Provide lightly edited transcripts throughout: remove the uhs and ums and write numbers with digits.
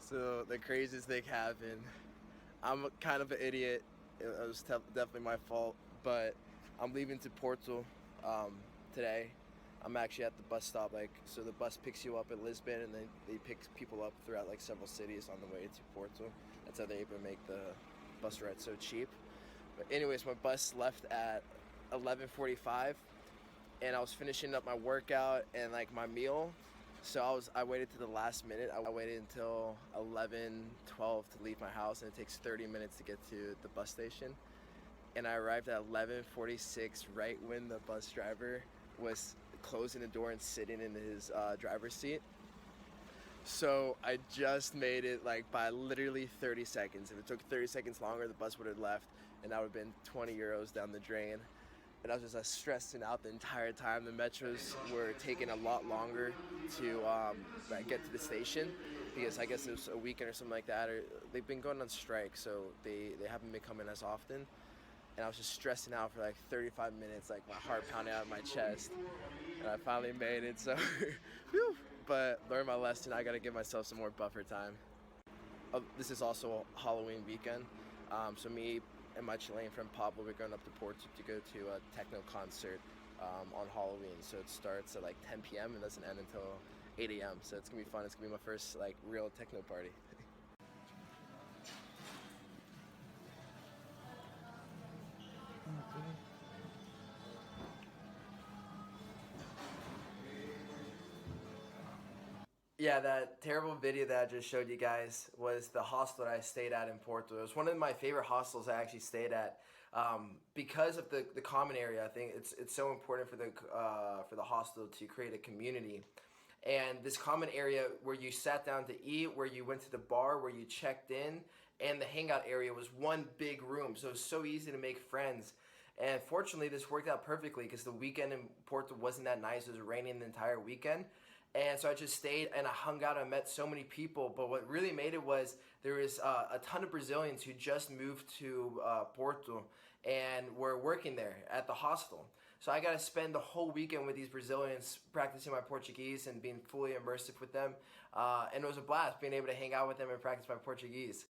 So the craziest thing happened. I'm kind of an idiot. It was definitely my fault, but I'm leaving to Porto today. I'm actually at the bus stop. So the bus picks you up at Lisbon, and then they pick people up throughout like several cities on the way to Porto. That's how they're able to make the bus ride so cheap. But anyways, my bus left at 11:45, and I was finishing up my workout and like my meal. So I waited to the last minute. I waited until 11:12 to leave my house, and it takes 30 minutes to get to the bus station. And I arrived at 11:46 right when the bus driver was closing the door and sitting in his driver's seat. So I just made it like by literally 30 seconds. If it took 30 seconds longer, the bus would have left, and that would have been 20 euros down the drain. And I was just stressing out the entire time. The metros were taking a lot longer to get to the station because I guess it was a weekend or something like that, or they've been going on strike, so they haven't been coming as often. And I was just stressing out for like 35 minutes, like my heart pounding out of my chest. And I finally made it, so whew. But learned my lesson. I gotta give myself some more buffer time. This is also Halloween weekend, so me and my Chilean friend Pablo, we're going up to Porto to go to a techno concert on Halloween. So it starts at like 10 p.m. and doesn't end until 8 a.m. So it's gonna be fun. It's gonna be my first like real techno party. Yeah, that terrible video that I just showed you guys was the hostel that I stayed at in Porto. It was one of my favorite hostels I actually stayed at because of the common area. I think it's so important for the hostel to create a community. And this common area where you sat down to eat, where you went to the bar, where you checked in, and the hangout area was one big room. So it was so easy to make friends. And fortunately, this worked out perfectly because the weekend in Porto wasn't that nice. It was raining the entire weekend. And so I just stayed and I hung out. I met so many people. But what really made it was there was a ton of Brazilians who just moved to Porto and were working there at the hostel. So I got to spend the whole weekend with these Brazilians practicing my Portuguese and being fully immersive with them. And it was a blast being able to hang out with them and practice my Portuguese.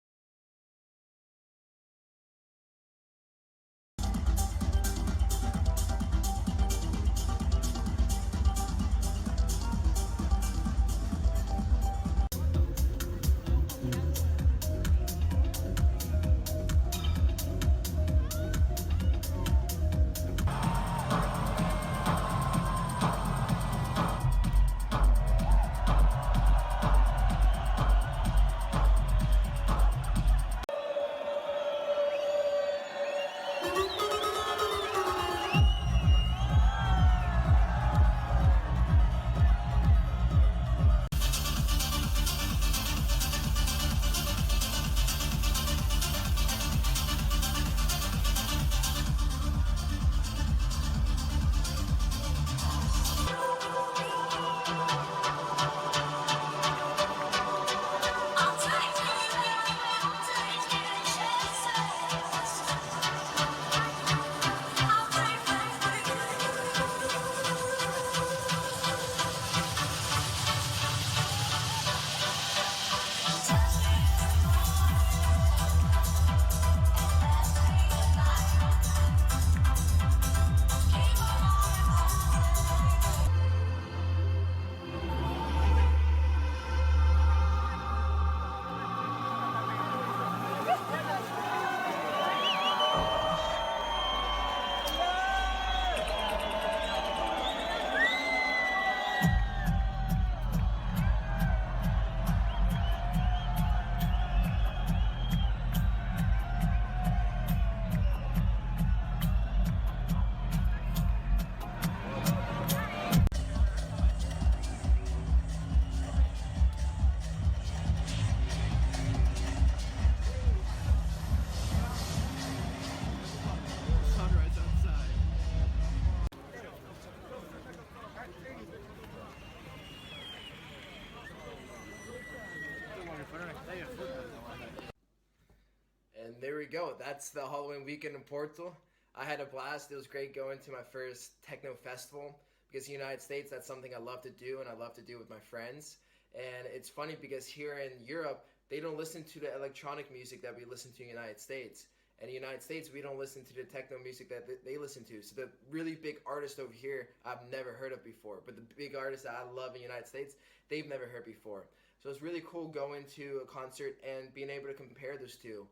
And there we go. That's the Halloween weekend in Porto. I had a blast. It was great going to my first techno festival because in the United States, that's something I love to do, and I love to do with my friends. And it's funny because here in Europe, they don't listen to the electronic music that we listen to in the United States. And in the United States, we don't listen to the techno music that they listen to. So the really big artists over here, I've never heard of before. But the big artists that I love in the United States, they've never heard before. So it's really cool going to a concert and being able to compare those two.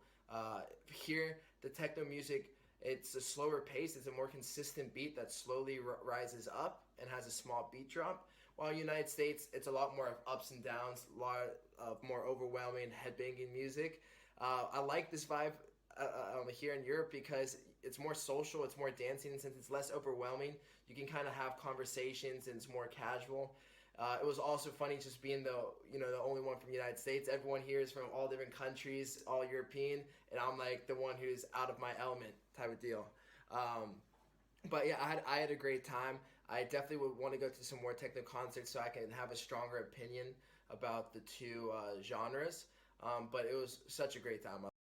Here, the techno music, it's a slower pace. It's a more consistent beat that slowly rises up and has a small beat drop. While in the United States, it's a lot more of ups and downs, a lot of more overwhelming headbanging music. I like this vibe here in Europe because it's more social, it's more dancing, and since it's less overwhelming, you can kind of have conversations and it's more casual. It was also funny just being the only one from the United States. Everyone here is from all different countries, all European, and I'm like the one who's out of my element type of deal. But yeah, I had a great time. I definitely would want to go to some more techno concerts so I can have a stronger opinion about the two genres. But it was such a great time.